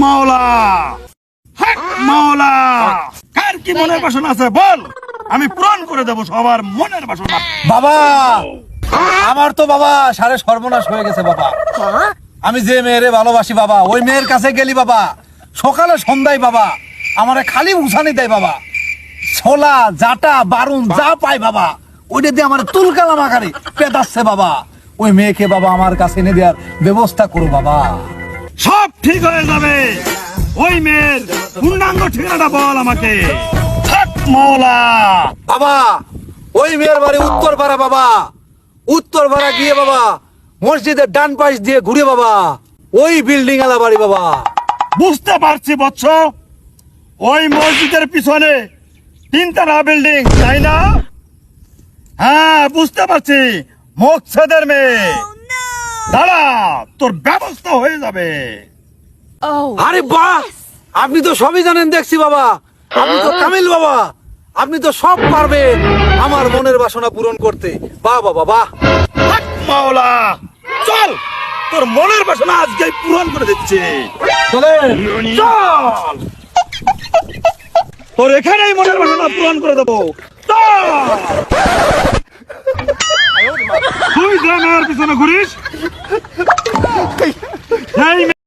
মাওলা, হক মাওলা, কার কি মনের বাসনা আছে বল, আমি পূরণ করে দেব সবার মনের বাসনা। বাবা, আমার তো বাবা সারে সর্বনাশ হয়ে গেছে বাবা। আমি যে মেয়েরে ভালোবাসি বাবা, ওই মেয়ের কাছে গেলি বাবা, সকালে সন্ধ্যায় বাবা আমারে খালি উছানি দেয় বাবা, ছোলা জাটা বারুন যা পাই বাবা ওইটা দিয়ে আমার তুলকালাম আকারে পেদাচ্ছে বাবা। ওই মেয়েকে বাবা আমার কাছে এনে দেওয়ার ব্যবস্থা করো বাবা। সব ঠিক হয়ে যাবে, ওই মেয়ের পূর্ণাঙ্গ ঠিকানাটা বল আমাকে। হক মাওলা। বাবা, ওই মেয়ের বাড়ি উত্তরপাড়া বাবা, উত্তরপাড়া গিয়ে বাবা মসজিদের ডান পাশ দিয়ে ঘুরে বাবা ওই বিল্ডিং আলা বাড়ি বাবা। বুঝতে পারছি বৎস, ওই মসজিদের পিছনে তিনতলা বিল্ডিং তাই না? হ্যাঁ বুঝতে পারছি, মোকছেদের মেয়ে। দাঁড়া, তোর ব্যবস্থা হয়ে যাবে। আরে বাহ, আপনি তো সবই জানেন দেখছি বাবা, আপনি তো কামিল বাবা, আপনি তো সব পারবেন আমার মনের বাসনা পূরণ করতে। বাহ বাবা বাহ। হক মাওলা, চল তোর মনের বাসনা আজকেই পূরণ করে দিচ্ছি। চলেন। চল, তোর এখানেই মনের বাসনা পূরণ করে দেবো। চল, তুই যে মেয়ের পিছনে ঘুরিস, সেই